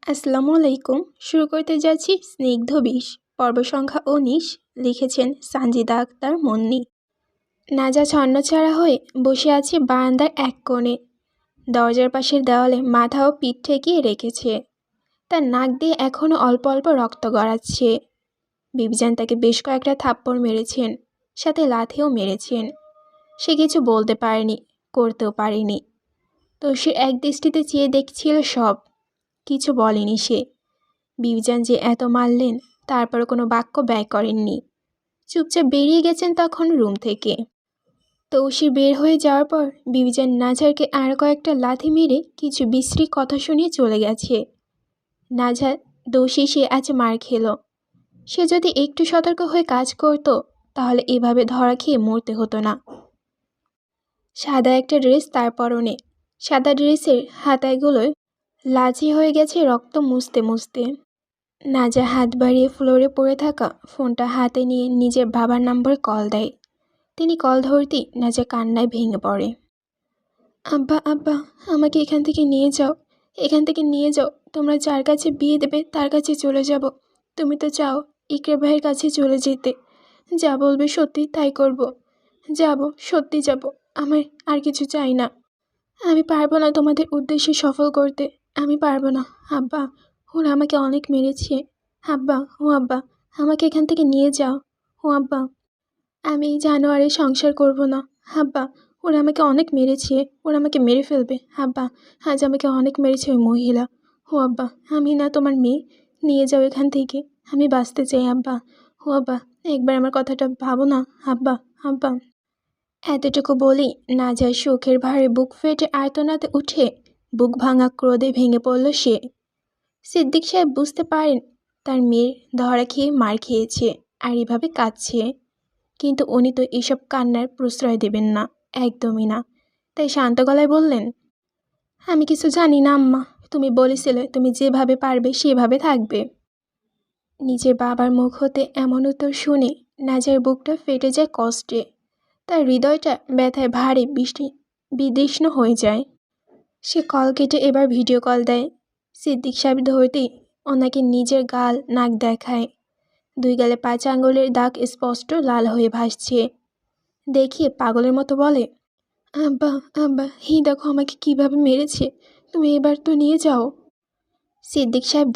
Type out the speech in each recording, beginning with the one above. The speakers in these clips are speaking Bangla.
আসসালামু আলাইকুম। শুরু করতে যাচ্ছি স্নিগ্ধ বিষ, পর্ব সংখ্যা ১৯। লিখেছেন সানজিদা আক্তার মুন্নি। নাজা ছন্নছাড়া হয়ে বসে আছে বারান্দার এক কোণে। দরজার পাশের দেওয়ালে মাথা ও পিঠ ঠেকিয়ে রেখেছে। তার নাক দিয়ে এখনও অল্প অল্প রক্ত গড়াচ্ছে। বিবিজান তাকে বেশ কয়েকটা থাপ্পড় মেরেছেন, সাথে লাথিও মেরেছেন। সে কিছু বলতে পারেনি, করতেও পারেনি। তোষির এক দৃষ্টিতে চেয়ে দেখছিল সব, কিছু বলেনি সে। বিবিজান যে এত মারলেন, তারপর কোনো বাক্য ব্যয় করেননি। চুপচাপ বেরিয়ে গেছেন তখন রুম থেকে। তৌসি বের হয়ে যাওয়ার পর বিবিজান নাজারকে আর কয়েকটা লাথি মেরে কিছু বিশ্রী কথা শুনিয়ে চলে গেছে। নাজার দোষী, সে আজ মার খেল। সে যদি একটু সতর্ক হয়ে কাজ করত, তাহলে এভাবে ধরা খেয়ে মরতে হতো না। সাদা একটা ড্রেস তার পরনে। সাদা ড্রেসের হাতাগুলোয় লাচি হয়ে গেছে রক্ত মুছতে মুছতে। নাজা হাত বাড়িয়ে ফ্লোরে পড়ে থাকা ফোনটা হাতে নিয়ে নিজের বাবার নম্বরে কল দেয়। তিনি কল ধরতেই নাজা কান্নায় ভেঙে পড়ে। আব্বা, আব্বা, আমাকে এখান থেকে নিয়ে যাও, এখান থেকে নিয়ে যাও। তোমরা যার কাছে বিয়ে দেবে তার কাছে চলে যাব। তুমি তো চাও ইকরা ভাইয়ের কাছে চলে যেতে। যা বলবে সত্যি তাই করব। যাব, সত্যি যাব। আমার আর কিছু চাই না। আমি পারবো না তোমাদের উদ্দেশ্যে সফল করতে। আমি পারবো না আব্বা। ওরা আমাকে অনেক মেরেছে। আব্বা, ও আব্বা, আমাকে এখান থেকে নিয়ে যাও। ও আব্বা, আমি এই জানোয়ারে সংসার করব না। আব্বা, ওরা আমাকে অনেক মেরেছে। ওরা আমাকে মেরে ফেলবে। আব্বা, আজ আমাকে অনেক মেরেছে ওই মহিলা। ও আব্বা, আমি না তোমার মেয়ে। নিয়ে যাও এখান থেকে। আমি বাঁচতে চাই আব্বা। ও আব্বা, একবার আমার কথাটা ভাবো না আব্বা। আব্বা, এতটুকু বলি নাজার শোকের ভারে বুক ফেটে আর্তনাদে উঠে বুক ভাঙা ক্রোধে ভেঙে পড়ল সে। সিদ্দিক সাহেব বুঝতে পারেন তার মেয়ের ধরা খেয়ে মার খেয়েছে আর এভাবে কাঁদছে, কিন্তু উনি তো এসব কান্নার প্রশ্রয় দেবেন না, একদমই না। তাই শান্ত গলায় বললেন, আমি কিছু জানি না আম্মা। তুমি বলেছিলে তুমি যেভাবে পারবে সেভাবে থাকবে। নিজের বাবার মুখ হতে এমন উত্তর শুনে নাজার বুকটা ফেটে যায় কষ্টে। তার হৃদয়টা ব্যথায় ভারী বিদীর্ণ হয়ে যায়। সে কল কেটে এবার ভিডিও কল দেয়। সিদ্দিক সাহেব ধরতেই ওনাকে নিজের গাল নাক দেখায়। 2 গালে 5 আঙ্গুলের দাগ স্পষ্ট লাল হয়ে ভাসছে। দেখিয়ে পাগলের মতো বলে, আব্বা, আব্বা, দেখো আমাকে কিভাবে মেরেছে। তুমি এবার তো নিয়ে যাও। সিদ্দিক সাহেব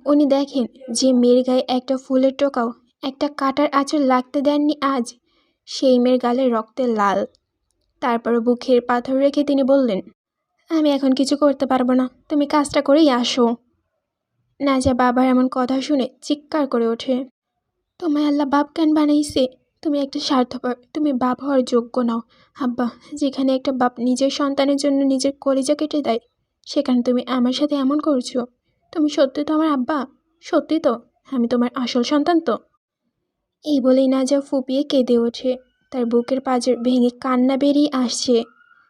উনি দেখেন যে মেয়ের গায়ে একটা ফুলের টোকাও, একটা কাটার আঁচড় লাগতে দেননি আজ, সেই মেয়ের গালে রক্তের লাল। তারপরও বুকের পাথর রেখে তিনি বললেন, আমি এখন কিছু করতে পারবো না, তুমি কাজটা করেই আসো। নাজা বাবার এমন কথা শুনে চিৎকার করে ওঠে, তোমায় আল্লাহ বাপ কেন বানাইছে? তুমি একটা স্বার্থপর, তুমি বাপ হওয়ার যোগ্য নাও। আব্বা, যেখানে একটা বাপ নিজের সন্তানের জন্য নিজের কলিজা কেটে দেয়, সেখানে তুমি আমার সাথে এমন করছো। তুমি সত্যি তো আমার আব্বা? সত্যি তো আমি তোমার আসল সন্তান তো? এই বলেই নাজা ফুপিয়ে কেঁদে ওঠে। তার বুকের পাঁজর ভেঙে কান্না বেরিয়ে আসছে।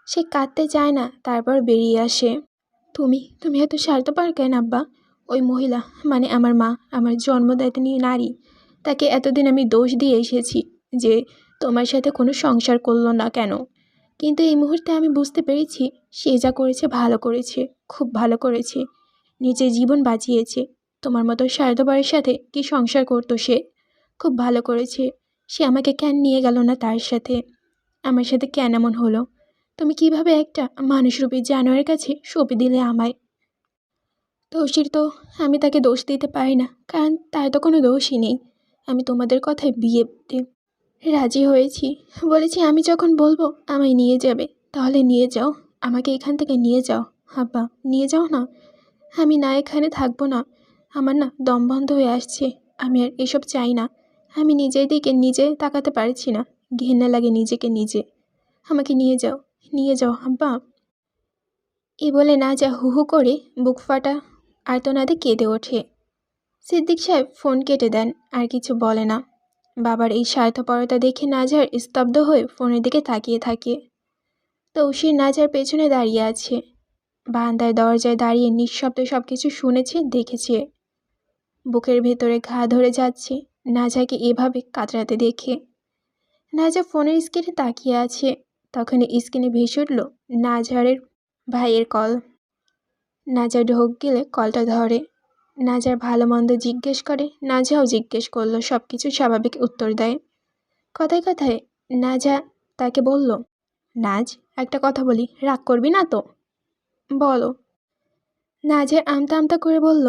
সে কাঁদতে চায় না, তারপর বেরিয়ে আসে। তুমি তুমি এত স্বার্থপর কেন আব্বা? ওই মহিলা, মানে আমার মা, আমার জন্মদায়িনী নারী, তাকে এতদিন আমি দোষ দিয়ে এসেছি যে তোমার সাথে কোনো সংসার করলো না কেন। কিন্তু এই মুহূর্তে আমি বুঝতে পেরেছি সে যা করেছে ভালো করেছে, খুব ভালো করেছে। নিজের জীবন বাঁচিয়েছে। তোমার মতো স্বার্থপরের সাথে কি সংসার করতো সে? খুব ভালো করেছে। সে আমাকে কেন নিয়ে গেল না তার সাথে? আমার সাথে কেন এমন হলো? তুমি কিভাবে একটা মানুষরূপী জানোয়ারের কাছে সঁপে দিলে আমায়? দোষীর তো আমি তাকে দোষ দিতে পারি না, কারণ তার তো কোনো দোষই নেই। আমি তোমাদের কথায় বিয়েতে রাজি হয়েছি। বলেছি আমি যখন বলবো আমায় নিয়ে যাবে, তাহলে নিয়ে যাও। আমাকে এখান থেকে নিয়ে যাও আব্বা, নিয়ে যাও না। আমি না এখানে থাকবো না। আমার না দম বন্ধ হয়ে আসছে। আমি আর এসব চাই না। আমি নিজের দিকে নিজে তাকাতে পারছি না। ঘেন্না লাগে নিজেকে নিজে। আমাকে নিয়ে যাও আব্বা। এই বলে নাজা হু হু করে বুক ফাটা আর্তনাদে কেঁদে ওঠে। সিদ্দিক সাহেব ফোন কেটে দেন, আর কিছু বলে না। বাবার এই স্বার্থপরতা দেখে নাজার স্তব্ধ হয়ে ফোনের দিকে তাকিয়ে থাকে। তৌসির নাজার পেছনে দাঁড়িয়ে আছে। বারান্দায় দরজায় দাঁড়িয়ে নিঃশব্দে সব কিছু শুনেছে, দেখেছে। বুকের ভেতরে ঘা ধরে যাচ্ছে নাজাকে এভাবে কাতরাতে দেখে। নাজা ফোনের স্ক্রিনে তাকিয়ে আছে। তখন স্ক্রিনে ভেসে উঠল নাজারের ভাইয়ের কল। নাজা ঢোক গিলে কলটা ধরে। নাজার ভালো মন্দ জিজ্ঞেস করে, নাজাও জিজ্ঞেস করলো, সব কিছু স্বাভাবিক উত্তর দেয়। কথায় কথায় নাজা তাকে বলল, নাজ, একটা কথা বলি, রাগ করবি না তো? বলো। নাজের আমতা আমতা করে বলল,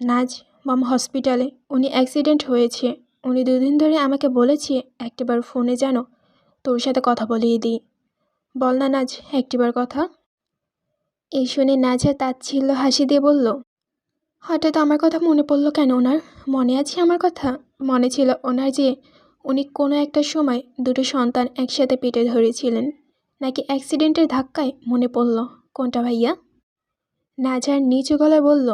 নাজ, মম হসপিটালে, উনি অ্যাক্সিডেন্ট হয়েছে। উনি 2 দিন ধরে আমাকে বলেছে একটিবার ফোনে যেন তোর সাথে কথা বলিয়ে দিই। বল না নাজ, একটিবার কথা। এই শুনে নাজা তাচ্ছিল্য হাসি দিয়ে বলল, হঠাৎ আমার কথা মনে পড়ল কেন ওনার? মনে আছে আমার কথা? মনে ছিল ওনার যে উনি কোনো একটা সময় 2টো সন্তান একসাথে পেটে ধরেছিলেন, নাকি অ্যাক্সিডেন্টের ধাক্কায় মনে পড়ল? কোনটা ভাইয়া? নাজার নিচু গলায় বলল,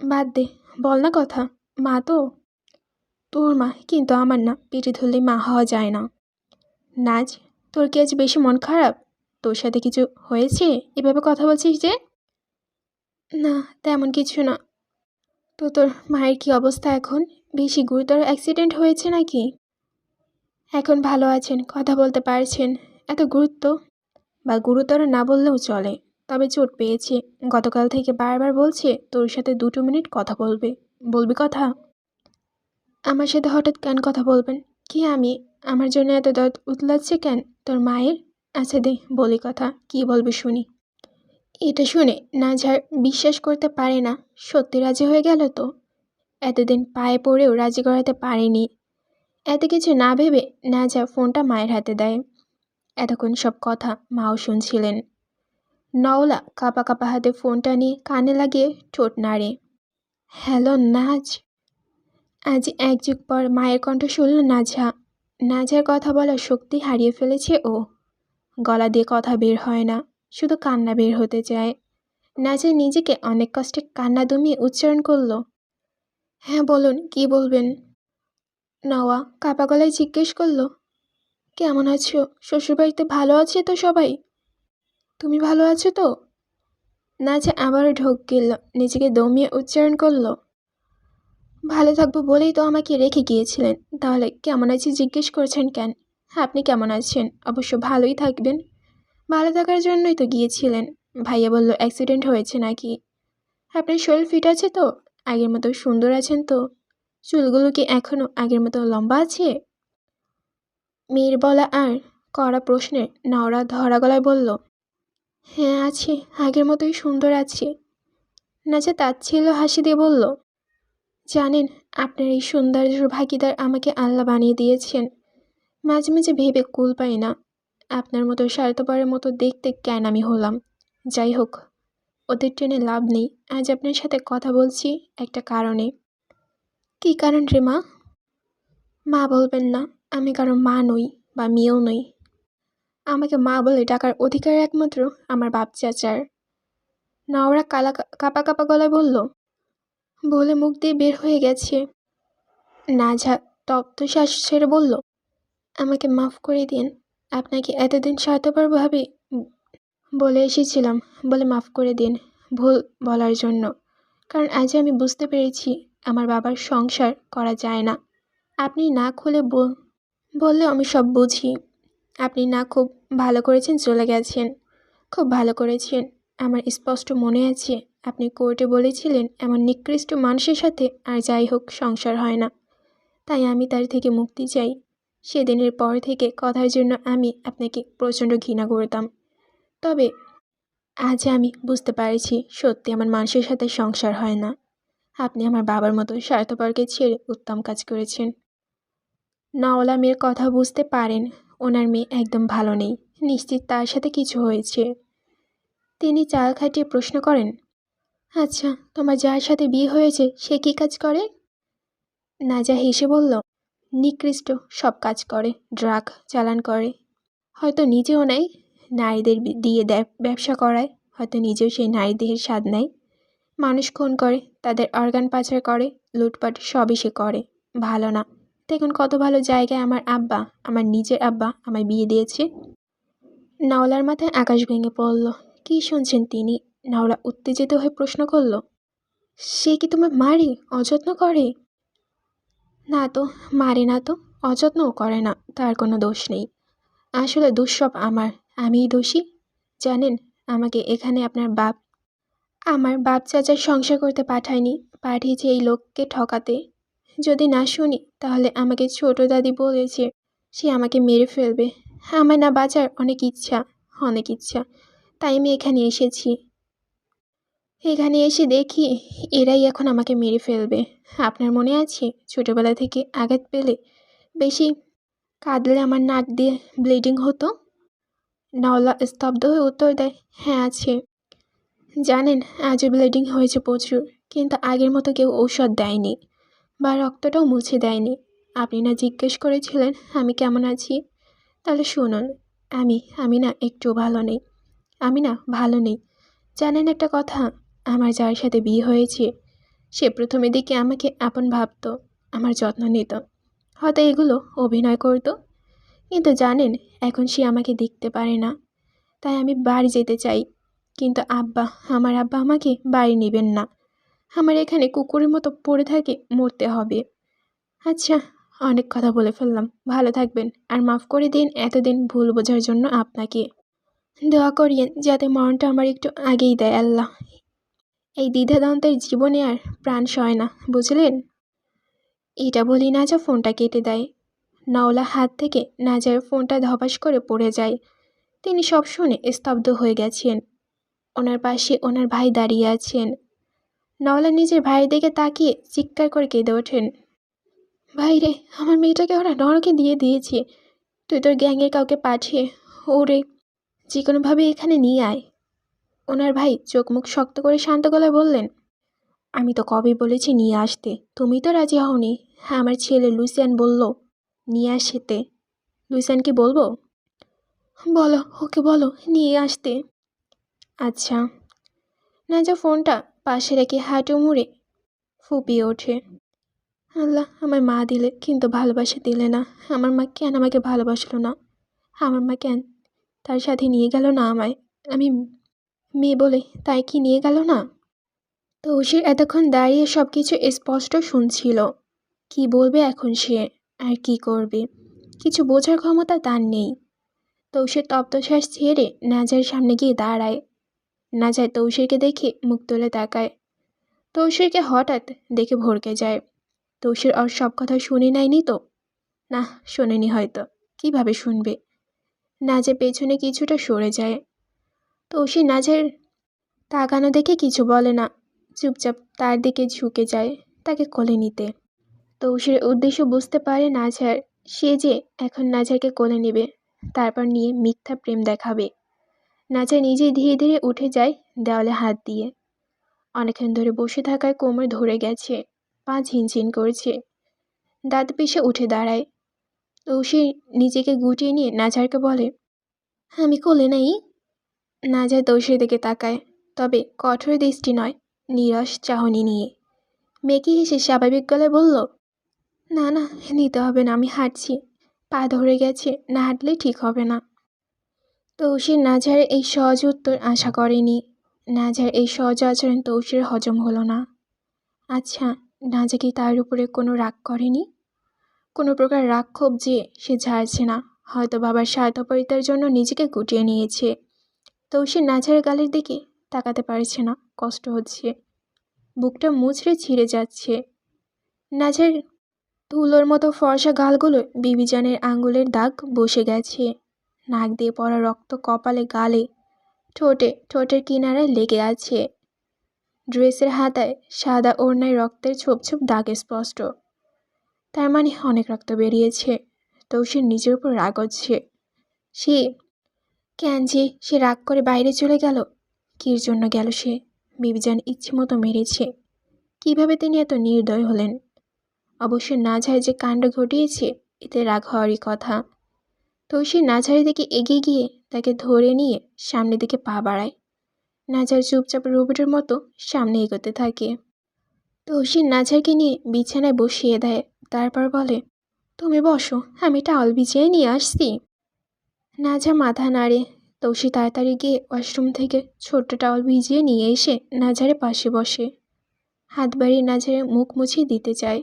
বাদ দে, বল না কথা। মা তো তোর মা, কিন্তু আমার না, পেটে ধরলেই মা হওয়া যায় না। নাজ, তোর কি আজ বেশি মন খারাপ? তোর সাথে কিছু হয়েছে এভাবে কথা বলছিস যে? না, তেমন কিছু না। তো তোর মায়ের কি অবস্থা এখন? বেশি গুরুতর অ্যাক্সিডেন্ট হয়েছে নাকি? এখন ভালো আছেন, কথা বলতে পারছেন। এত গুরুতর না বললেও চলে, তবে চোট পেয়েছে। গতকাল থেকে বারবার বলছে তোর সাথে 2 মিনিট কথা বলবে। বলবি কথা? আমার সাথে হঠাৎ কেন কথা বলবেন? কি আমি? আমার জন্য এত দরদ উতলাচ্ছে কেন তোর মায়ের? আচ্ছা দে, বলি কথা, কি বলবি শুনি। এটা শুনে নাজহার বিশ্বাস করতে পারে না, সত্যি রাজি হয়ে গেল তো। এতদিন পায়ে পড়েও রাজি করাতে পারেনি। এত কিছু না ভেবে নাজা ফোনটা মায়ের হাতে দেয়। এতক্ষণ সব কথা মাও শুনছিলেন। নওলা কাঁপা কাঁপা হাতে ফোনটা নিয়ে কানে লাগিয়ে ঠোঁট নাড়ে। হ্যালো নাজ। আজ 1 যুগ পর মায়ের কণ্ঠ শুনল নাজহা। নাজহার কথা বলার শক্তি হারিয়ে ফেলেছে ও। গলা দিয়ে কথা বের হয় না, শুধু কান্না বের হতে চায়। নাজা নিজেকে অনেক কষ্টে কান্না দমিয়ে উচ্চারণ করল, হ্যাঁ বলুন, কি বলবেন? নওয়া কাঁপা গলায় জিজ্ঞেস করল, কেমন আছো? শ্বশুরবাড়িতে ভালো আছে তো সবাই? তুমি ভালো আছো তো? নাজা আবারও ঢোক গেল, নিজেকে দমিয়ে উচ্চারণ করল, ভালো থাকবো বলেই তো আমাকে রেখে গিয়েছিলেন, তাহলে কেমন আছি জিজ্ঞেস করছেন কেন? আপনি কেমন আছেন? অবশ্য ভালোই থাকবেন। ভালো থাকার জন্যই তো গিয়েছিলেন। ভাইয়া বলল অ্যাক্সিডেন্ট হয়েছে নাকি? আপনার শরীর ফিট আছে তো? আগের মতো সুন্দর আছেন তো? চুলগুলো কি এখনও আগের মতো লম্বা আছে? মেয়ের বলা আর কড়া প্রশ্নে নওরা ধরা গলায় বলল, হ্যাঁ আছে, আগের মতোই সুন্দর আছে। নাজা তাচ্ছিল্য হাসি দিয়ে বলল, জানেন, আপনার এই সৌন্দর্যের ভাগিদার আমাকে আল্লাহ বানিয়ে দিয়েছেন। মাঝে মাঝে ভেবে কুল পাই না, আপনার মতো স্বার্থপরের মতো দেখতে কেন আমি হলাম। যাই হোক, ওদের টেনে লাভ নেই। আজ আপনার সাথে কথা বলছি একটা কারণে। কী কারণ রে মা? মা বলবেন না, আমি কারো মা নই বা মেয়েও নই। আমাকে মা বলে ডাকার অধিকার একমাত্র আমার বাপ চাচার। নওরা কাপা কাপা গলায় বলল, বলে মুখ দিয়ে বের হয়ে গেছে। নাজা তপ্ত শ্বাস ছেড়ে বলল, আমাকে মাফ করে দিন। আপনাকে এতদিন স্বার্থপরভাবে বলে এসেছিলাম, বলে মাফ করে দিন ভুল বলার জন্য। কারণ আজ আমি বুঝতে পেরেছি আমার বাবার সংসার করা যায় না। আপনি না খুলে বললেও আমি সব বুঝি। আপনি না খুব ভালো করেছেন চলে গেছেন, খুব ভালো করেছেন। আমার স্পষ্ট মনে আছে আপনি কোর্টে বলেছিলেন এমন নিকৃষ্ট মানুষের সাথে আর যাই হোক সংসার হয় না, তাই আমি তার থেকে মুক্তি চাই। সেদিনের পর থেকে কথার জন্য আমি আপনাকে প্রচণ্ড ঘৃণা করতাম, তবে আজ আমি বুঝতে পারছি সত্যি আমার মানুষের সাথে সংসার হয় না। আপনি আমার বাবার মতো স্বার্থপরকে ছেড়ে উত্তম কাজ করেছেন। নওলা মেয়ের কথা বুঝতে পারেন ওনার মেয়ে একদম ভালো নেই, নিশ্চিত তার সাথে কিছু হয়েছে। তিনি চাল খাটিয়ে প্রশ্ন করেন, আচ্ছা, তোমার যার সাথে বিয়ে হয়েছে সে কী কাজ করে? নাজা হেসে বলল, নিকৃষ্ট সব কাজ করে, ড্রাগ চালান করে, হয়তো নিজেও নেয়, নারীদের দিয়ে ব্যবসা করায়, হয়তো নিজেও সেই নারী দেহের স্বাদ নেয়, মানুষ খুন করে, তাদের অর্গান পাচার করে, লুটপাট সবই সে করে। ভালো না। দেখুন কত ভালো জায়গায় আমার আব্বা, আমার নিজের আব্বা আমায় বিয়ে দিয়েছে। নাওলার মাথায় আকাশ ভেঙে পড়ল। কী শুনছেন তিনি? নাওলা উত্তেজিত হয়ে প্রশ্ন করল, সে কি তোমার মারে, অযত্ন করে? না তো, মারে না তো, অযত্নও করে না, তার কোনো দোষ নেই। আসলে দোষ সব আমার, আমিই দোষী। জানেন, আমাকে এখানে আপনার বাপ আমার বাপ চাচার সংসার করতে পাঠায়নি, পাঠিয়েছে এই লোককে ঠকাতে। যদি না শুনি তাহলে আমাকে ছোট দাদি বলেছে সে আমাকে মেরে ফেলবে। আমার না বাঁচার অনেক ইচ্ছা, অনেক ইচ্ছা, তাই আমি এখানে এসেছি। এখানে এসে দেখি এরাই এখন আমাকে মেরে ফেলবে। আপনার মনে আছে ছোটবেলা থেকে আঘাত পেলে বেশি কাঁদলে আমার নাক দিয়ে ব্লিডিং হতো? নওলা স্তব্ধ হয়ে উত্তর দেয়, হ্যাঁ আছে। জানেন আজও ব্লিডিং হয়েছে প্রচুর, কিন্তু আগের মতো কেউ ঔষধ দেয়নি বা রক্তটাও মুছে দেয়নি। আপনি না জিজ্ঞেস করেছিলেন আমি কেমন আছি? তাহলে শুনুন, আমি আমি না একটু ভালো নেই। আমি না ভালো নেই। জানেন একটা কথা, আমার যার সাথে বিয়ে হয়েছে সে প্রথমে দিকে আমাকে আপন ভাবতো, আমার যত্ন নিত, হয়তো এগুলো অভিনয় করতো। কিন্তু জানেন এখন সে আমাকে দেখতে পারে না, তাই আমি বাড়ি যেতে চাই। কিন্তু আমার আব্বা আমাকে বাড়ি নেবেন না। আমার এখানে কুকুরের মতো পড়ে থাকে, মরতে হবে। আচ্ছা, অনেক কথা বলে ফেললাম, ভালো থাকবেন আর মাফ করে দিন এতদিন ভুল বোঝার জন্য আপনাকে। দোয়া করিয়েন যাতে মরণটা আমার একটু আগেই দেয় আল্লাহ। এই দ্বিধাদ্বন্দ্বের জীবনে আর প্রাণ সয় না, বুঝলেন? এটা বলি নাজা ফোনটা কেটে দেয়। নওলা হাত থেকে নাজার ফোনটা ধপাস করে পড়ে যায়। তিনি সব শুনে স্তব্ধ হয়ে গেছেন। ওনার পাশে ওনার ভাই দাঁড়িয়ে আছেন। নওলা নিজের ভাইয়ের দিকে তাকিয়ে চিৎকার করে কেঁদে ওঠেন, ভাই রে, আমার মেয়েটাকে ওরা নরকে দিয়ে দিয়েছে। তুই তোর গ্যাংয়ের কাউকে পাঠিয়ে ওরে যে কোনোভাবে এখানে নিয়ে আয়। ওনার ভাই চোখ মুখ শক্ত করে শান্ত গলায় বললেন, আমি তো কবে বলেছি নিয়ে আসতে, তুমি তো রাজি হওনি। আমার ছেলে লুসিয়ান বলল নিয়ে আসতে। লুসিয়ানকে বলবো? বলো, ওকে বলো নিয়ে আসতে। আচ্ছা। নাজা ফোনটা পাশে রেখে হাঁটু মুড়ে ফুপিয়ে ওঠে, আল্লাহ, আমার মা দিলে কিন্তু ভালোবাসা দিলে না। আমার মা কেন আমাকে ভালোবাসলো না? আমার মা কেন তার সাথে নিয়ে গেল না আমায়? আমি মেয়ে বলে তাই কি নিয়ে গেল না? তৌসির এতক্ষণ দাঁড়িয়ে সব কিছু স্পষ্ট শুনছিল। কি বলবে এখন সে, আর কি করবে, কিছু বোঝার ক্ষমতা তার নেই। তৌসির তপ্তশ্বাস ছেড়ে নাজার সামনে গিয়ে দাঁড়ায়। নাজার তৌসিরকে দেখে মুখ তুলে তাকায়। তৌসিরকে হঠাৎ দেখে ভড়কে যায়। তৌসির ওর সব কথা শুনে নেয়নি তো? না, শোনেনি হয়তো। কিভাবে শুনবে? নাজা পেছনে কিছুটা সরে যায়। তৌসির নাজের তাকানো দেখে কিছু বলে না, চুপচাপ তার দিকে ঝুঁকে যায় তাকে কোলে নিতে। তৌসির উদ্দেশ্য বুঝতে পারে নাজার, সে যে এখন নাজারকে কোলে নেবে, তারপর নিয়ে মিথ্যা প্রেম দেখাবে। নাজা নিজেই ধীরে ধীরে উঠে যায় দেওয়ালে হাত দিয়ে। অনেকক্ষণ ধরে বসে থাকায় কোমর ধরে গেছে, পা ঝিনঝিন করছে। দাঁত পিষে উঠে দাঁড়ায়। তৌসির নিজেকে গুটিয়ে নিয়ে নাজারকে বলে, আমি কোলে নেই। নাজার তৌসির দিকে তাকায়, তবে কঠোর দৃষ্টি নয়, নীরস চাহনি নিয়ে। মেকি হেসে স্বাভাবিক গলায় বলল, না না, নিতে হবে না, আমি হাঁটছি, পা ধরে গেছে, না হাঁটলে ঠিক হবে না। তৌসির নাজারের এই সহজ উত্তর আশা করেনি। নাজার এই সহজ আচরণ তৌসির হজম হলো না। আচ্ছা, নাজা কি তার উপরে কোনো রাগ করেনি? কোনো প্রকার রাগ ক্ষোভ যে সে ঝাড়ছে না, হয়তো বাবার স্বার্থপরিতার জন্য নিজেকে গুটিয়ে নিয়েছে। তৌসির নাজারের গালের দিকে তাকাতে পারছে না, কষ্ট হচ্ছে, বুকটা মুচড়ে ছিঁড়ে যাচ্ছে। নাজের তুলোর মতো ফর্সা গালগুলো বিবিজানের আঙ্গুলের দাগ বসে গেছে। নাক দিয়ে পড়া রক্ত কপালে, গালে, ঠোঁটের কিনারায় লেগে আছে। ড্রেসের হাতায় সাদা ওড়নায় রক্তের ছোপ ছোপ দাগ স্পষ্ট। তার মানে অনেক রক্ত বেরিয়েছে। তৌসির নিজের উপর রাগ হচ্ছে। সে কেন যে সে রাগ করে বাইরে চলে গেল? কির জন্য গেল সে? বিবিজান ইচ্ছে মতো মেরেছে। কিভাবে তিনি এত নির্দয় হলেন? অবশ্য নাঝার যে কাণ্ড ঘটিয়েছে এতে রাগ হওয়ারই কথা। তৌসির নাঝারের দিকে এগিয়ে গিয়ে তাকে ধরে নিয়ে সামনের দিকে পা বাড়ায়। নাঝার চুপচাপ রোবটের মতো সামনে এগোতে থাকে। তৌসির নাঝারকে নিয়ে বিছানায় বসিয়ে দেয়, তারপর বলে, তুমি বসো, আমি টাওয়াল বিছিয়ে নিয়ে আসছি। নাঝা মাথা নাড়ে। তৌসির তাড়াতাড়ি গিয়ে ওয়াশরুম থেকে ছোট্ট টাওয়াল ভিজিয়ে নিয়ে এসে নাঝারের পাশে বসে। হাত বাড়িয়ে নাঝারের মুখ মুছিয়ে দিতে চায়,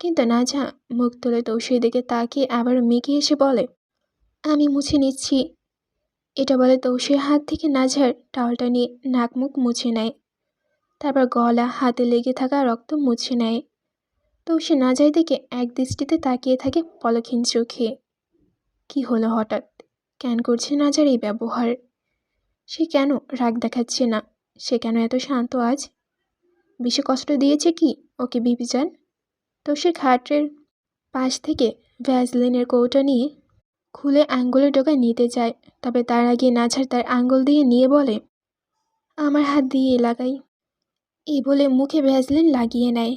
কিন্তু নাঝা মুখ তুলে তৌসির দিকে তাকিয়ে আবার মেঘে এসে বলে, আমি মুছে নিচ্ছি। এটা বলে তৌসির হাত থেকে নাঝার টাওয়ালটা নিয়ে নাক মুখ মুছে নেয়। তারপর গলা হাতে লেগে থাকা রক্ত মুছে নেয়। তৌসি নাজার দিকে এক দৃষ্টিতে তাকিয়ে থাকে পলকহীন চোখে। কি হলো হঠাৎ? কেন করছে নাজার এই ব্যবহার? সে কেন রাগ দেখাচ্ছে না? সে কেন এত শান্ত আজ? বেশি কষ্ট দিয়েছে কি ওকে বিবিজান? তৌসির খাটের পাশ থেকে ভ্যাসলিনের কৌটা নিয়ে খুলে আঙ্গুলের ডগায় নিতে চায়, তবে তার আগে নাজার তার আঙ্গুল দিয়ে নিয়ে বলে, আমার হাত দিয়ে লাগাই। এই বলে মুখে ভ্যাসলিন লাগিয়ে নেয়।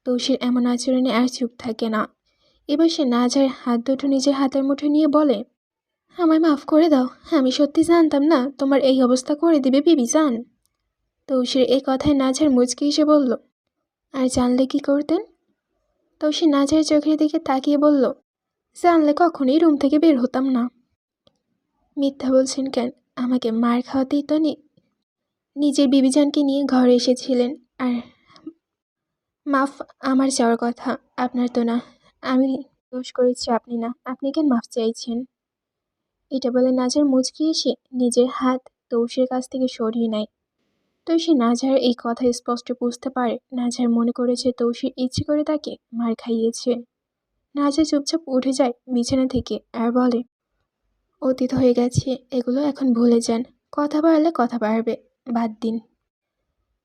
তৌসির এমন আচরণে আর চুপ থাকে না। এবার সে নাজার হাত দুটো নিজের হাতের মুঠে নিয়ে বলে, আমায় মাফ করে দাও, আমি সত্যি জানতাম না তোমার এই অবস্থা করে দিবে বিবিজান। তৌসির এ কথায় নাজার মুচকি এসে বলল, আর জানলে কি করতেন? তৌসি নাজারের চোখের দিকে তাকিয়ে বলল, জানলে কখনই রুম থেকে বের হতাম না। মিথ্যা বলছেন কেন? আমাকে মার খাওয়াতেই তো নিজের বিবিজানকে নিয়ে ঘরে এসেছিলেন। আর মাফ আমার চাওয়ার কথা, আপনার তো না। আমি দোষ করেছি, আপনি না। আপনি কেন মাফ চাইছেন? এটা বলে নাজার মুচকি এসে নিজের হাত তৌসির কাছ থেকে সরিয়ে নেয়। তৌসি নাজার এই কথা স্পষ্ট বুঝতে পারে নাজার মনে করেছে তৌসির ইচ্ছে করে তাকে মার খাইয়েছে। নাজার চুপচাপ উঠে যায় বিছানা থেকে আর বলে, অতীত হয়ে গেছে, এগুলো এখন ভুলে যান। কথা বাড়লে কথা বাড়বে, বাদ দিন।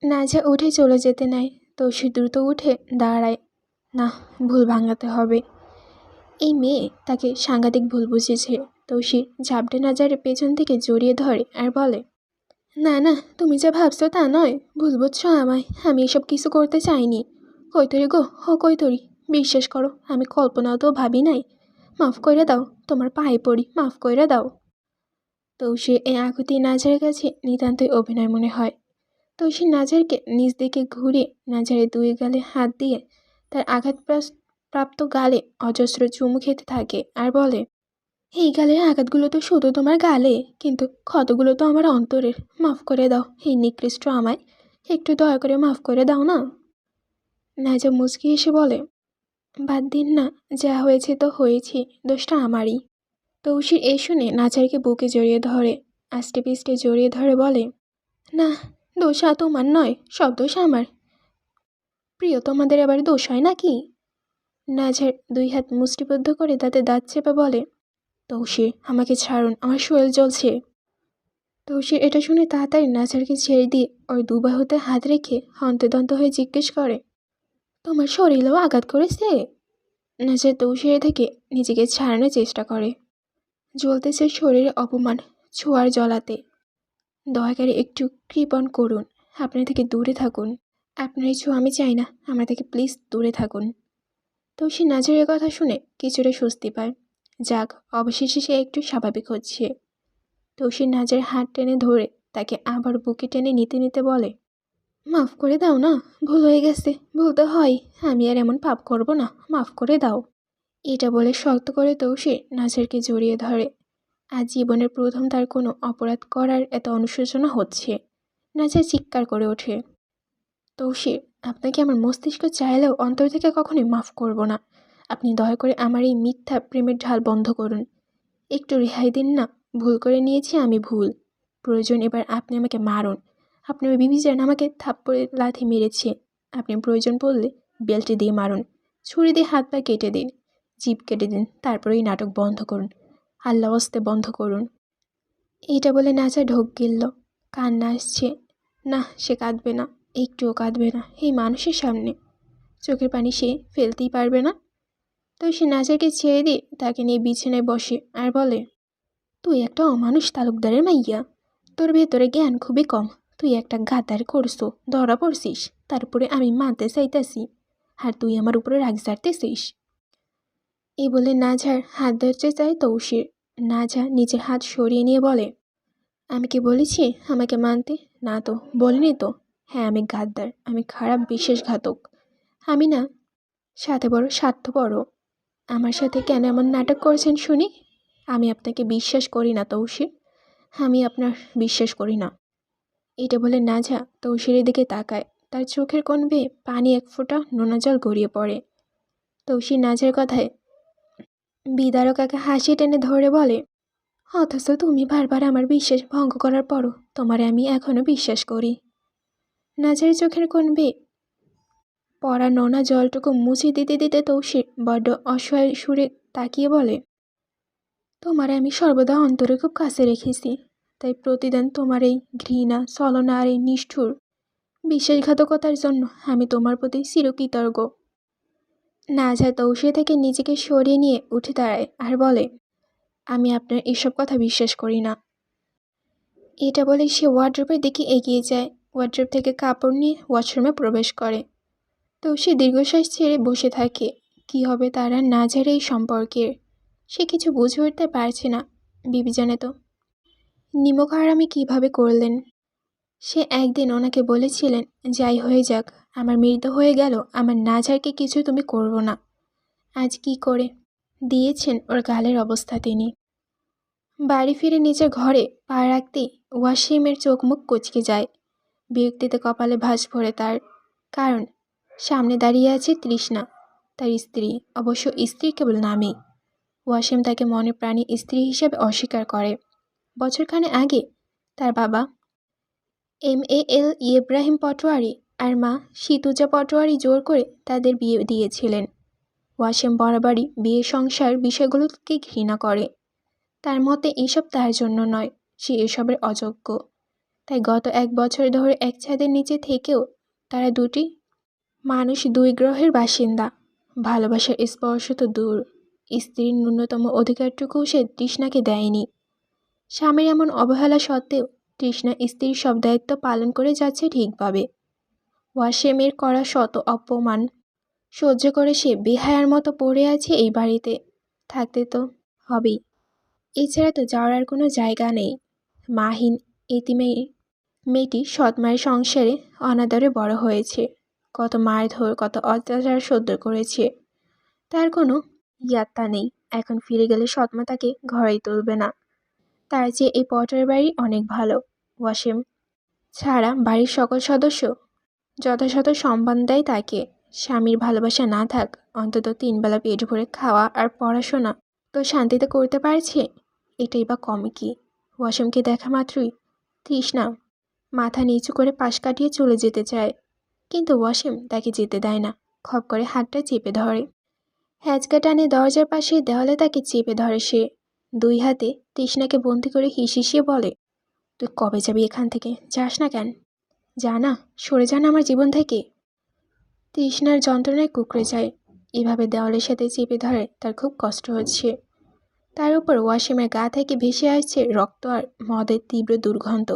নাজা উঠে চলে যেতে নেয়। তৌসি দ্রুত উঠে দাঁড়ায়। না, ভুল ভাঙাতে হবে। এই মেয়ে তাকে সাংঘাতিক ভুল বুঝেছে। তৌসি ঝাপটে নাজারের পেছন থেকে জড়িয়ে ধরে আর বলে, না না, তুমি যা ভাবছো তা নয়, ভুল বুঝছো আমায়। আমি এসব কিছু করতে চাইনি। কৈতরি গো, হো কৈতরি, বিশ্বাস করো আমি কল্পনাও তো ভাবি নাই। মাফ কইরা দাও, তোমার পায়ে পড়ি, মাফ কইরা দাও। তৌসির এই আকুতি নাজারের কাছে নিতান্তই অভিনয় মনে হয়। তৌসির নাজারকে নিজ দিকে ঘুরে নাজারের দুই গালে হাত দিয়ে তার প্রাপ্ত গালে অজস্র চুমু খেতে থাকে আর বলে, এই গালের আঘাতগুলো তো শুধু তোমার গালে, কিন্তু ক্ষতগুলো তো আমার অন্তরের। মাফ করে দাও এই নিকৃষ্ট আমায়, একটু দয়া করে মাফ করে দাও না। নাজা মুচকি এসে বলে, বাদ দিন না, যা হয়েছে তো হয়েছে, দোষটা আমারই। তৌসির এই শুনে নাজারকে বুকে জড়িয়ে ধরে, আষ্টে পিষ্টে জড়িয়ে ধরে বলে, না, দোষ তোমার নয়, সব দোষ আমার। প্রিয় তোমাদের আবার দোষ হয় নাকি? নাজার দুই হাত মুষ্টিবদ্ধ করে তাতে দাঁত চেপে বলে, তৌসির আমাকে ছাড়ুন, আমার শরীর জ্বলছে। তৌসির এটা শুনে তাড়াতাড়ি নাজারকে ছেড়ে দিয়ে ওর দুবাহুতে হাত রেখে হন্তদন্ত হয়ে জিজ্ঞেস করে, তোমার শরীরেও আঘাত করেছে? নাজার তৌসির থেকে নিজেকে ছাড়ানোর চেষ্টা করে। জ্বলতেছে শরীরে অপমান, ছোঁয়ার জ্বলাতে। দয়া করে একটু কৃপণ করুন, আপনার থেকে দূরে থাকুন। আপনার এই ছোঁয়া আমি চাই না, আমার থেকে প্লিজ দূরে থাকুন। তৌসির নাজারের কথা শুনে কিছুটা স্বস্তি পায়। যাক, অবশেষে সে একটু স্বাভাবিক হচ্ছে। তৌসির নাজারের হাত টেনে ধরে তাকে আবার বুকে টেনে নিতে নিতে বলে, মাফ করে দাও না, ভুল হয়ে গেছে, ভুল তো হয়, আমি আর এমন পাপ করব না, মাফ করে দাও। এটা বলে শক্ত করে তৌসির নাজারকে জড়িয়ে ধরে। আজ জীবনের প্রথম তার কোনো অপরাধ করার এত অনুশোচনা হচ্ছে। নাজার চিৎকার করে ওঠে, তৌসির, আপনাকে আমার মস্তিষ্ক চাইলেও অন্তর থেকে কখনোই মাফ করব না। আপনি দয়া করে আমার এই মিথ্যা প্রেমের ঢাল বন্ধ করুন। একটু রেহাই দিন না, ভুল করে নিয়েছি আমি, ভুল। প্রয়োজন এবার আপনি আমাকে মারুন। আপনার বিবিজান আমাকে থাপ্পড়ে লাথি মেরেছে, আপনি প্রয়োজন পড়লে বেল্টে দিয়ে মারুন, ছুরি দিয়ে হাত পা কেটে দিন, জিভ কেটে দিন, তারপরে এই নাটক বন্ধ করুন, আল্লাহ ওয়াস্তে বন্ধ করুন। এটা বলে নাচা ঢোক গিলল, কান্না আসছে। না, সে কাঁদবে না, একটুও কাঁদবে না এই মানুষের সামনে। চোখের পানি সে ফেলতেই পারবে না। তো সে নাজারকে ছেড়ে দিয়ে তাকে নিয়ে বিছানায় বসে আর বলে, তুই একটা অমানুষ তালুকদারের মাইয়া, তোর ভেতরে জ্ঞান খুবই কম। তুই একটা গাদ্দার করছো, ধরা পড়ছিস, তারপরে আমি মানতে চাইতেছি, আর তুই আমার উপরে রাগ ঝাড়তেছিস। এই বলে নাজার হাত ধরতে চায় তৌসির। নাজা নিজের হাত সরিয়ে নিয়ে বলে, আমি কি বলেছি আমাকে মানতে? না তো, বলিনি তো। হ্যাঁ, আমি গাদ্দার, আমি খারাপ বিশ্বাসঘাতক। আমি না, সাথে বড় স্বার্থপরও। আমার সাথে কেন এমন নাটক করেছেন শুনি? আমি আপনাকে বিশ্বাস করি না তৌসির, আমি আপনার বিশ্বাস করি না। এটা বলে নাজা তৌসিরের দিকে তাকায়। তার চোখের কোণ বেয়ে পানি এক ফোঁটা নোনা জল গড়িয়ে পড়ে। তৌসির নাজার কথায় বিদারক একা হাসি টেনে ধরে বলে, অথচ তুমি বারবার আমার বিশ্বাস ভঙ্গ করার পরও তোমারে আমি এখনও বিশ্বাস করি। নাজারের চোখের কোণ বেয়ে পড়া নোনা জলটুকু মুছে দিতে দিতে তৌসির বড্ড অসহায় সুরে তাকিয়ে বলে, তোমারে আমি সর্বদা অন্তরে খুব কাছে রেখেছি, তাই প্রতিদিন তোমার এই ঘৃণা, ছলনা আর এই নিষ্ঠুর বিশ্বাসঘাতকতার জন্য আমি তোমার প্রতি চিরকৃতজ্ঞ। নাজা তৌসির থেকে নিজেকে সরিয়ে নিয়ে উঠে দাঁড়ায় আর বলে, আমি আপনার এসব কথা বিশ্বাস করি না। এটা বলে সে ওয়ার্ড্রোবের দিকে এগিয়ে যায়। ওয়ার্ড্রোব থেকে কাপড় নিয়ে ওয়াশরুমে প্রবেশ করে। তৌসির দীর্ঘশ্বাস ছেড়ে বসে থাকে। কি হবে তারা নাজার এই সম্পর্কের? সে কিছু বুঝে উঠতে পারছে না। বিবি জানে তো নিমক হারামি কীভাবে করলেন। সে একদিন ওনাকে বলেছিলেন, যাই হয়ে যাক, আমার মৃত্যু হয়ে গেল, আমার নাজারকে কিছু তুমি করবো না। আজ কি করে দিয়েছেন ওর গালের অবস্থা তিনি। বাড়ি ফিরে নিজের ঘরে পা রাখতেই ওয়াসিমের চোখ মুখ কুঁচকে যায়। বিরক্তিতে কপালে ভাঁজ পড়ে তার। কারণ সামনে দাঁড়িয়ে আছে তৃষ্ণা, তার স্ত্রী। অবশ্য স্ত্রী কেবল নামেই। ওয়াসিম তাকে মনে প্রাণী স্ত্রী হিসেবে অস্বীকার করে। বছরখানে আগে তার বাবা MAL ইব্রাহিম পটোয়ারি আর মা শীতুজা পটোয়ারি জোর করে তাদের বিয়ে দিয়েছিলেন। ওয়াসিম বরাবরই বিয়ে সংসার বিষয়গুলোকে ঘৃণা করে। তার মতে এসব তার জন্য নয়, সে এসবের অযোগ্য। তাই গত 1 বছর ধরে এক ছাদের নিচে থেকেও তারা দুটি মানুষ, 2 গ্রহের বাসিন্দা। ভালোবাসার স্পর্শ তো দূর, স্ত্রীর ন্যূনতম অধিকারটুকুও সে তৃষ্ণাকে দেয়নি। স্বামীর এমন অবহেলা সত্ত্বেও তৃষ্ণা স্ত্রীর সব দায়িত্ব পালন করে যাচ্ছে ঠিকভাবে। ওয়াসিমের করা শত অপমান সহ্য করে সে বেহায়ার মতো পড়ে আছে এই বাড়িতে। থাকতে তো হবেই, এছাড়া তো যাওয়ার আর কোনো জায়গা নেই। মাহিন এতিমের মেয়েটি সৎ মায়ের সংসারে অনাদরে বড় হয়েছে। কত মারধর, কত অত্যাচার সহ্য করেছে। তার কোনো ইয়াত্তা নেই। এখন ফিরে গেলে সৎমা তাকে ঘরেই তুলবে না। তার চেয়ে এই পটের বাড়ি অনেক ভালো। ওয়াসিম ছাড়া বাড়ির সকল সদস্য যথাযথ সম্মান দেয় তাকে। স্বামীর ভালোবাসা না থাক, অন্তত 3 বেলা পেট ভরে খাওয়া আর পড়াশোনা তো শান্তিতে করতে পারছে, এটাই বা কম কি। ওয়াসিমকে দেখা মাত্রই তৃষ্ণা মাথা নিচু করে পাশ কাটিয়ে চলে যেতে চায়, কিন্তু ওয়াসিম তাকে যেতে দেয় না। খপ করে হাতটা চেপে ধরে। হ্যাঁচকা টানে দরজার পাশে দেওয়ালে তাকে চেপে ধরে সে। 2 হাতে তৃষ্ণাকে বন্দি করে হিসিয়ে বলে, তুই কবে যাবি এখান থেকে? যাস না কেন? যা না, সরে যা না আমার জীবন থেকে। তৃষ্ণার যন্ত্রণায় কুঁকড়ে যায়। এভাবে দেওয়ালের সাথে চেপে ধরে তার খুব কষ্ট হচ্ছে। তার উপর ওয়াসিমের গা থেকে ভেসে আসছে রক্ত আর মদের তীব্র দুর্গন্ধ।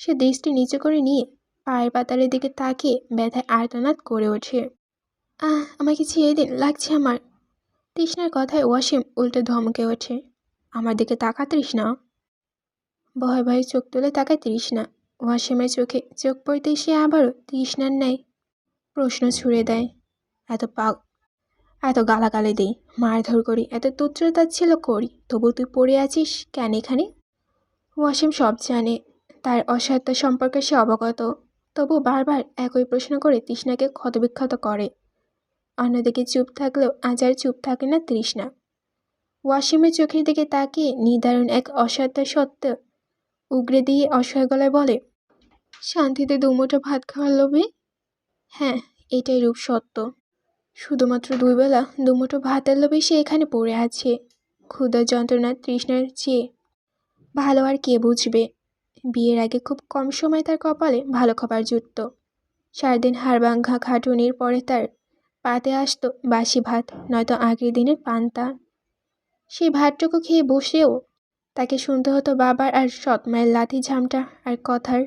সে দৃষ্টি নিচু করে নিয়ে পায়ের পাতালের দিকে তাকিয়ে ব্যথায় আর্তনাদ করে ওঠে। আমাকে ছেড়ে দিন, লাগছে আমার। তৃষ্ণার কথায় ওয়াসিম উল্টে ধমকে ওঠে, আমার দিকে তাকা তৃষ্ণা। ভয় ভয়ে চোখ তুলে তাকায় তৃষ্ণা। ওয়াসিমের চোখে চোখ পড়তে সে আবারও তৃষ্ণার ন্যায় প্রশ্ন ছুড়ে দেয়, এত গালাগালি দিই, মারধর করি, এত তুচ্ছতাচ্ছিল্য করি, তবু তুই পড়ে আছিস কেন এখানে? ওয়াসিম সব জানে, তার অসহায়তা সম্পর্কে সে অবগত, তবু বারবার একই প্রশ্ন করে তৃষ্ণাকে ক্ষতবিক্ষত করে। অন্যদিকে চুপ থাকলেও আজ আর চুপ থাকে না তৃষ্ণা। ওয়াসিমের চোখের দিকে তাকিয়ে নিদারুণ এক অসহায়তা সত্ত্বেও উগরে দিয়ে অসহায় গলায় বলে, শান্তিতে 2 মুঠো ভাত খাওয়ার লোভে? হ্যাঁ, এটাই রূপ সত্য। শুধুমাত্র 2 বেলা 2 মুঠো ভাতের লোভে সে এখানে পড়ে আছে। ক্ষুধার যন্ত্রণা তৃষ্ণার চেয়ে ভালো আর কে বুঝবে। বিয়ের আগে খুব কম সময় তার কপালে ভালো খাবার জুটত। সারাদিন হাড়ভাঙা খাটুনির পরে তার পাতে আসতো বাসি ভাত, নয়তো আগের দিনের পান্তা। সেই ভাতটুকু খেয়ে বসেও তাকে শুনতে হতো বাবার আর সৎমায়ের লাথি ঝামটা আর কথার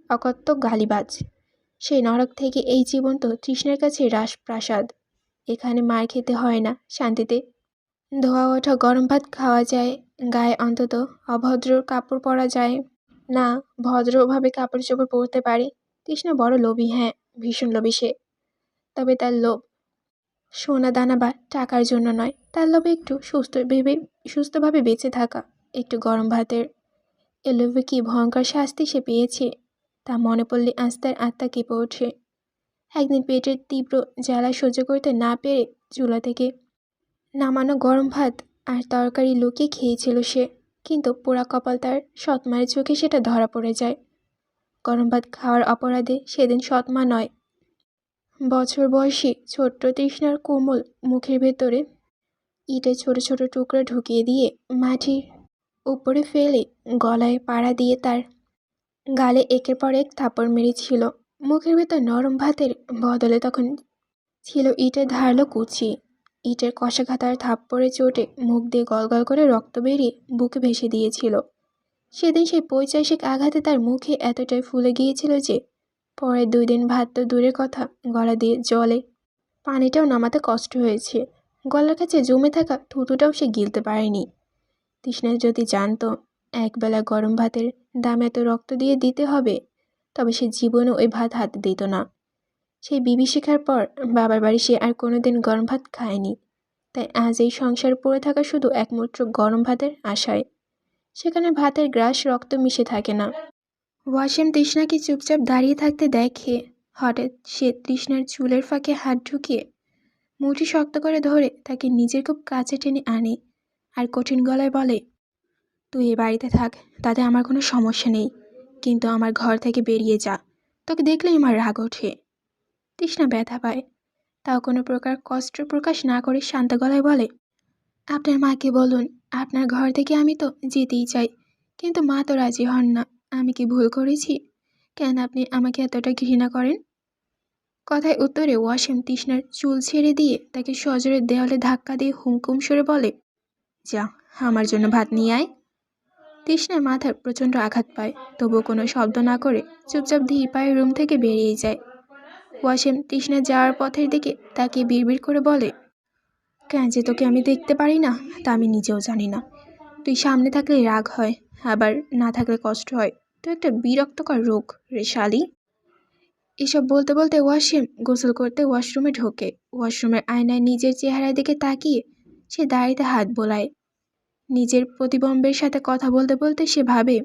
অকথ্য গালিবাজ। সেই নরক থেকে এই জীবন তো তৃষ্ণার কাছে রাজপ্রাসাদ। এখানে মার খেতে হয় না, শান্তিতে ধোয়া ওঠা গরম ভাত খাওয়া যায়, গায়ে অন্তত অভদ্র কাপড় পরা যায়। না, ভদ্রভাবে কাপড় চোপড় পরতে পারে। তৃষ্ণা বড় লোভী, হ্যাঁ, ভীষণ লোভী সে। তবে তার লোভ সোনা দানা বা টাকার জন্য নয়। তার লোভে একটু সুস্থভাবে বেঁচে থাকা, একটু গরম ভাতের। এ লোভে কি ভয়ঙ্কর শাস্তি সে পেয়েছে তা মনে পড়লে আজ তার আত্মা কেঁপে ওঠে। একদিন পেটের তীব্র জ্বালা সহ্য করতে না পেরে চুলা থেকে নামানো গরম ভাত আর তরকারি লুকিয়ে খেয়েছিল সে, কিন্তু পোড়া কপাল তার সৎমায়ের চোখে সেটা ধরা পড়ে যায়। গরম ভাত খাওয়ার অপরাধে সেদিন সৎমা নয়, বছর বয়সী ছোট্ট তৃষ্ণার কোমল মুখের ভেতরে ইটের ছোট ছোট টুকরা ঢুকিয়ে দিয়ে মাটির উপরে ফেলে গলায় পাড়া দিয়ে তার গালে একের পর এক থাপড় মেরেছিল। মুখের ভেতর নরম ভাতের বদলে তখন ছিল ইটের ধারালো কুচি। ইটের কষাঘাতার থাপ্পড়ে চোটে মুখ দিয়ে গলগল করে রক্ত বেরিয়ে বুকে ভেসে দিয়েছিল। সেদিন সেই পৈশাচিক আঘাতে তার মুখে এতটাই ফুলে গিয়েছিল যে পরের 2 দিন ভাত তো দূরের কথা, গলা দিয়ে জলে পানিটাও নামাতে কষ্ট হয়েছে। গলার কাছে জমে থাকা থুতুটাও সে গিলতে পারেনি। তৃষ্ণা যদি জানতো একবেলা গরম ভাতের দাম এত রক্ত দিয়ে দিতে হবে, তবে সে জীবনেও ওই ভাত হাতে দিত না। সেই বিভীষিকার পর বাবার বাড়ি সে আর কোনোদিন গরম ভাত খায়নি। তাই আজ এই সংসার পড়ে থাকা শুধু একমাত্র গরম ভাতের আশায়। সেখানে ভাতের গ্রাস রক্ত মিশে থাকে না। ওয়াসিম তৃষ্ণাকে চুপচাপ দাঁড়িয়ে থাকতে দেখে হঠাৎ সে তৃষ্ণার চুলের ফাঁকে হাত ঢুকিয়ে মুঠি শক্ত করে ধরে তাকে নিজের খুব কাছে টেনে আনে আর কঠিন গলায় বলে, তুই এ বাড়িতে থাক, তাতে আমার কোনো সমস্যা নেই, কিন্তু আমার ঘর থেকে বেরিয়ে যা, তোকে দেখলেই আমার রাগ ওঠে। তৃষ্ণা ব্যথা পায়, তাও কোনো প্রকার কষ্ট প্রকাশ না করে শান্ত গলায় বলে, আপনার মাকে বলুন আপনার ঘর থেকে আমি তো যেতেই চাই, কিন্তু মা তো রাজি হন না। আমি কি ভুল করেছি? কেন আপনি আমাকে এতটা ঘৃণা করেন? কথায় উত্তরে ওয়াসিম তৃষ্ণার চুল ছেড়ে দিয়ে তাকে সজোরে দেওয়ালে ধাক্কা দিয়ে হুমকুম সরে বলে, যা, আমার জন্য ভাত নিয়ে আয়। তৃষ্ণার মাথার প্রচণ্ড আঘাত পায়, তবুও কোনো শব্দ না করে চুপচাপ ধীর পায়ে রুম থেকে বেরিয়ে যায়। ওয়াসিম তৃষ্ণা যাওয়ার পথের দিকে তাকে বিড়বিড় করে বলে, কেন যে তোকে আমি দেখতে পারি না তা আমি নিজেও জানি না। তুই সামনে থাকলে রাগ হয়, আবার না থাকলে কষ্ট হয়। তুই একটা বিরক্তকর রোগ রে শালি। এসব বলতে বলতে ওয়াসিম গোসল করতে ওয়াশরুমে ঢোকে। ওয়াশরুমের আয়নায় নিজের চেহারার দিকে তাকিয়ে সে দাড়িতে হাত বোলায়। নিজের প্রতিবিম্বের সাথে কথা বলতে বলতে সে ভাবে,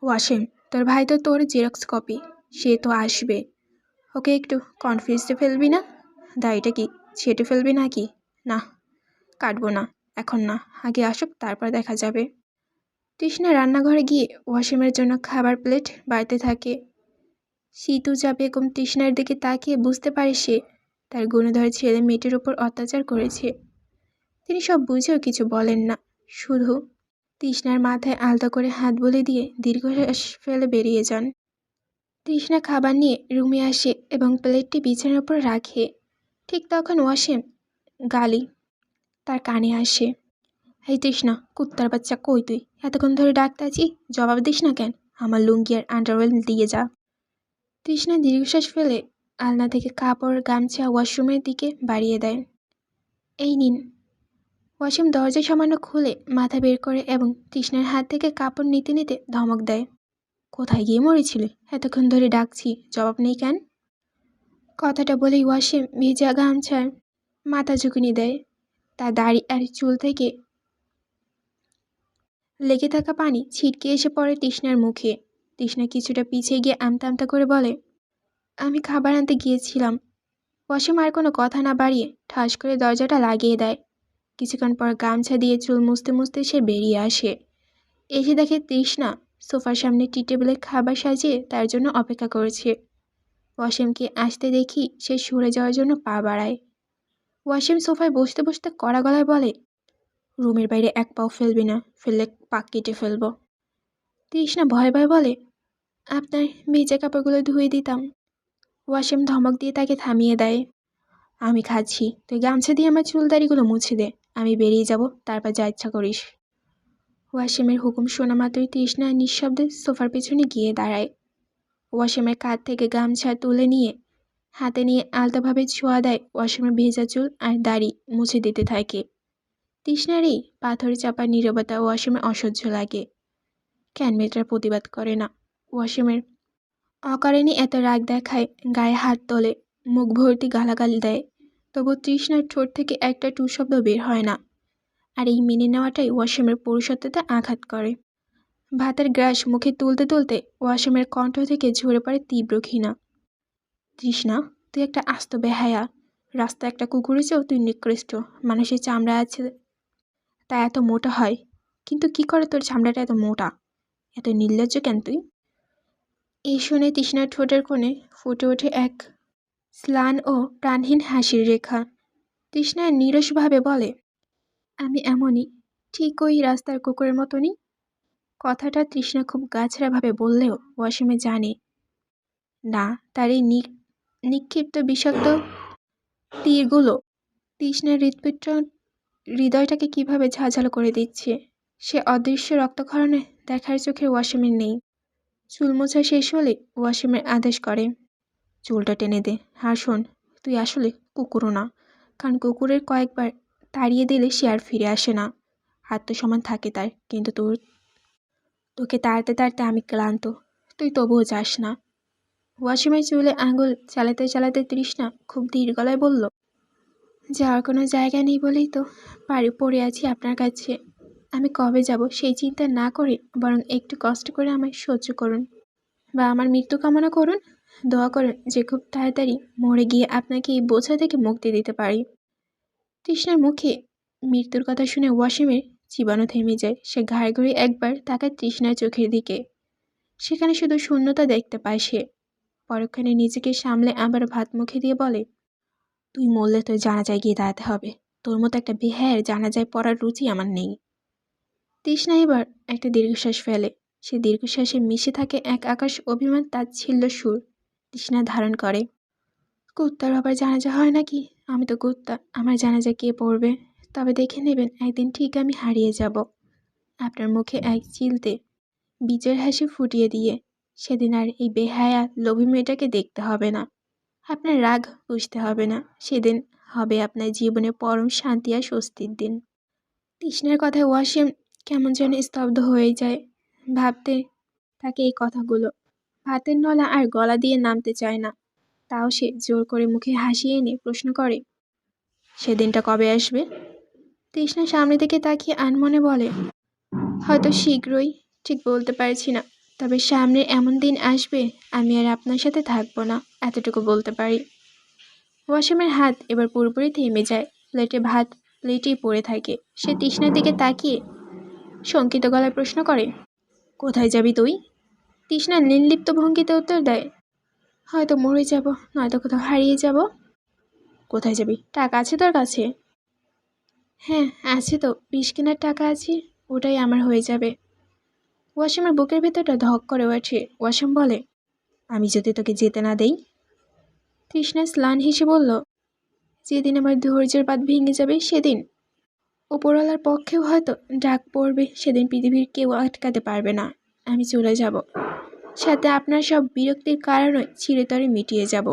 ওয়াসিম, তোর ভাই তো তোর জেরক্স কপি, সে তো আসবে। ওকে একটু কনফিউজডে ফেলবি না? দাড়িটা কি ছেটে ফেলবি নাকি? না, কাটবো না, এখন না, আগে আসুক তারপর দেখা যাবে। তৃষ্ণা রান্নাঘরে গিয়ে ওয়াসিমের জন্য খাবার প্লেট বাড়তে থাকে। শীতুজা বেগম তৃষ্ণার দিকে তাকিয়ে বুঝতে পারে সে তার গুণধর ছেলে মেয়েটির ওপর অত্যাচার করেছে। তিনি সব বুঝেও কিছু বলেন না, শুধু তৃষ্ণার মাথায় আলতো করে হাত বলে দিয়ে দীর্ঘশ্বাস ফেলে বেরিয়ে যান। তৃষ্ণা খাবার নিয়ে রুমে আসে এবং প্লেটটি বিছানার উপর রাখে। ঠিক তখন ওয়াসিম গালি তার কানে আসে, এই তৃষ্ণা, কুত্তার বাচ্চা, কই তুই? এতক্ষণ ধরে ডাকতাছি, জবাব দিস না কেন? আমার লুঙ্গি আর আন্ডারওয়্যার দিয়ে যা। তৃষ্ণা দীর্ঘশ্বাস ফেলে আলনা থেকে কাপড় গামছা ওয়াশরুমের দিকে বাড়িয়ে দেয়। এই নিন। ওয়াসিম দরজা সামান্য খুলে মাথা বের করে এবং তৃষ্ণার হাত থেকে কাপড় নিতে নিতে ধমক দেয়, কোথায় গিয়ে মরেছিলে? এতক্ষণ ধরে ডাকছি, জবাব নেই কেন? কথাটা বলেই ওয়াসিম ভেজা গামছায় মাথা ঝুঁকুনি দেয়। তার দাড়ি আর চুল থেকে লেগে থাকা পানি ছিটকে এসে পড়ে তৃষ্ণার মুখে। তৃষ্ণা কিছুটা পিছিয়ে গিয়ে আমতা আমতা করে বলে, আমি খাবার আনতে গিয়েছিলাম। ওয়াসিম আর কোনো কথা না বাড়িয়ে ঠাস করে দরজাটা লাগিয়ে দেয়। কিছুক্ষণ পর গামছা দিয়ে চুল মুছতে মুছতে সে বেরিয়ে আসে। এসে দেখে তৃষ্ণা সোফার সামনে টি টেবিলে খাবার সাজিয়ে তার জন্য অপেক্ষা করেছে। ওয়াসিমকে আসতে দেখি সে সরে যাওয়ার জন্য পা বাড়ায়। ওয়াসিম সোফায় বসতে বসতে কড়া গলায় বলে, রুমের বাইরে এক পাও ফেলবি না, ফেললে পাক কেটে ফেলবো। তৃষ্ণা ভয়ে ভয়ে বলে, আপনার ভেজা কাপড়গুলো ধুয়ে দিতাম। ওয়াসিম ধমক দিয়ে তাকে থামিয়ে দেয়, আমি খাচ্ছি, তুই গামছা দিয়ে আমার চুলদারিগুলো মুছে দে, আমি বেরিয়ে যাব, তারপর যা ইচ্ছা করিস। ওয়াসিমের হুকুম শোনা মাত্রই তৃষ্ণা নিঃশব্দে সোফার পেছনে গিয়ে দাঁড়ায়। ওয়াসিমের কাঁধ থেকে গামছা তুলে নিয়ে হাতে নিয়ে আলতোভাবে ছোঁয়া দেয় ওয়াসিমের ভেজা চুল আর দাড়ি মুছে দিতে থাকে। তৃষ্ণার এই পাথর চাপা নীরবতা ওয়াসিমের অসহ্য লাগে। কেন মেয়েটার প্রতিবাদ করে না? ওয়াসিমের অকারণে এত রাগ দেখায়, গায়ে হাত তোলে, মুখ ভর্তি গালাগালি দেয়, তবু তৃষ্ণার ঠোঁট থেকে একটা টু শব্দ বের হয় না। আর এই মেনে নেওয়াটাই ওয়াসিমের পুরুষত্বতে আঘাত করে। ভাতের গ্রাস মুখে তুলতে তুলতে ওয়াসিমের কণ্ঠ থেকে ঝরে পড়ে তীব্র ঘৃণা। তৃষ্ণা, তুই একটা আস্ত বেহায়া, রাস্তা একটা কুকুরের চেয়েও তুই নিকৃষ্ট। মানুষের চামড়া আছে তা এত মোটা হয়, কিন্তু কি করে তোর চামড়াটা এত মোটা? এত নির্লজ্জ কেন তুই? এই শুনে তৃষ্ণার ঠোঁটের কোণে ফুটে ওঠে এক স্লান ও প্রাণহীন হাসির রেখা। তৃষ্ণা নিরসভাবে বলে, আমি এমনই, ঠিক ওই রাস্তার কুকুরের মতনই। কথাটা তৃষ্ণা খুব গাছড়াভাবে বললেও ওয়াসিমে জানে না তার এই নিক্ষিপ্ত বিষাক্ত তীরগুলো তৃষ্ণার হৃদয়টাকে কিভাবে ঝাঁঝালো করে দিচ্ছে সে অদৃশ্য রক্তক্ষরণে দেখার চোখে ওয়াসিমের নেই। চুল মোছা শেষ হলে ওয়াসিমের আদেশ করে, চুলটা টেনে দে। আর শোন, তুই আসলে কুকুরও না, কারণ কুকুরের কয়েকবার তাড়িয়ে দিলে সে আর ফিরে আসে না। আত্মসম্মান থাকে তার, কিন্তু তোকে তাড়াতে তাড়াতে আমি ক্লান্ত, তুই তবুও যাস না। ওয়াসিমের চুলে আঙুল চালাতে চালাতে তৃষ্ণা খুব ধীর গলায় বলল, যাওয়ার কোনো জায়গা নেই বলেই তো পড়ে আছি আপনার কাছে। আমি কবে যাব সেই চিন্তা না করে বরং একটু কষ্ট করে আমায় সহ্য করুন, বা আমার মৃত্যু কামনা করুন। দোয়া করুন যে খুব তাড়াতাড়ি মরে গিয়ে আপনাকে এই বোঝা থেকে মুক্তি দিতে পারি। তৃষ্ণার মুখে মৃত্যুর কথা শুনে ওয়াসিমের জীবাণু থেমে যায়। সে ঘাড় ঘুরে একবার তাকায় তৃষ্ণার চোখের দিকে। সেখানে শুধু শূন্যতা দেখতে পায় সে। পরক্ষণে নিজেকে সামলে আবার ভাত মুখে দিয়ে বলে, তুই মরলে তোর জানাজায় গিয়ে দাঁড়াতে হবে। তোর মতো একটা বেহায়ের জানাজায় পড়ার রুচি আমার নেই। তৃষ্ণা এবার একটা দীর্ঘশ্বাস ফেলে। সে দীর্ঘশ্বাসে মিশে থাকে এক আকাশ অভিমান তাচ্ছিল্য সুর। তৃষ্ণা ধারণ করে, কুত্তার আবার জানাজা হয় নাকি? আমি তো কুত্তা, আমার জানাজা কে পড়বে? তবে দেখে নেবেন একদিন ঠিক আমি হারিয়ে যাব আপনার মুখে এক চিলতে বিজয়ের হাসি ফুটিয়ে দিয়ে। সেদিন আর এই বেহায়া লোভী মেয়েটাকে দেখতে হবে না, আপনার রাগ বুঝতে হবে না। সেদিন হবে আপনার জীবনে পরম শান্তি আর স্বস্তির দিন। তৃষ্ণার কথায় ওয়াসিম কেমন যেন স্তব্ধ হয়ে যায়। ভাবতে থাকে এই কথাগুলো। ভাতের নলা আর গলা দিয়ে নামতে চায় না, তাও সে জোর করে মুখে হাসি এনে প্রশ্ন করে, সেদিনটা কবে আসবে? তৃষ্ণা সামনে থেকে তাকিয়ে আনমনে বলে, হয়তো শীঘ্রই, ঠিক বলতে পারছি না। তবে সামনে এমন দিন আসবে আমি আর আপনার সাথে থাকবো না, এতটুকু বলতে পারি। ওয়াসিমের হাত এবার পুরোপুরি থেমে যায়। প্লেটে ভাত প্লেটেই পড়ে থাকে। সে তৃষ্ণার দিকে তাকিয়ে শঙ্কিত গলায় প্রশ্ন করে, কোথায় যাবি তুই? তৃষ্ণা নির্লিপ্ত ভঙ্গিতে উত্তর দেয়, হয়তো মরে যাব, নয়তো কোথাও হারিয়ে যাব। কোথায় যাবি? টাকা আছে তোর কাছে? হ্যাঁ আছে তো, 20 কেনার টাকা আছে, ওটাই আমার হয়ে যাবে। ওয়াসিমের বুকের ভেতরটা ধক করে ওঠে। ওয়াসিম বলে, আমি যদি তোকে যেতে না দেই? তৃষ্ণা স্লান হেসে বলল, যেদিন আমার ধৈর্যের বাঁধ ভেঙে যাবে সেদিন উপরওয়ালার পক্ষেও হয়তো ডাক পড়বে। সেদিন পৃথিবীর কেউ আটকাতে পারবে না। আমি চলে যাব, সাথে আপনার সব বিরক্তির কারণে চিরতরে মিটিয়ে যাব।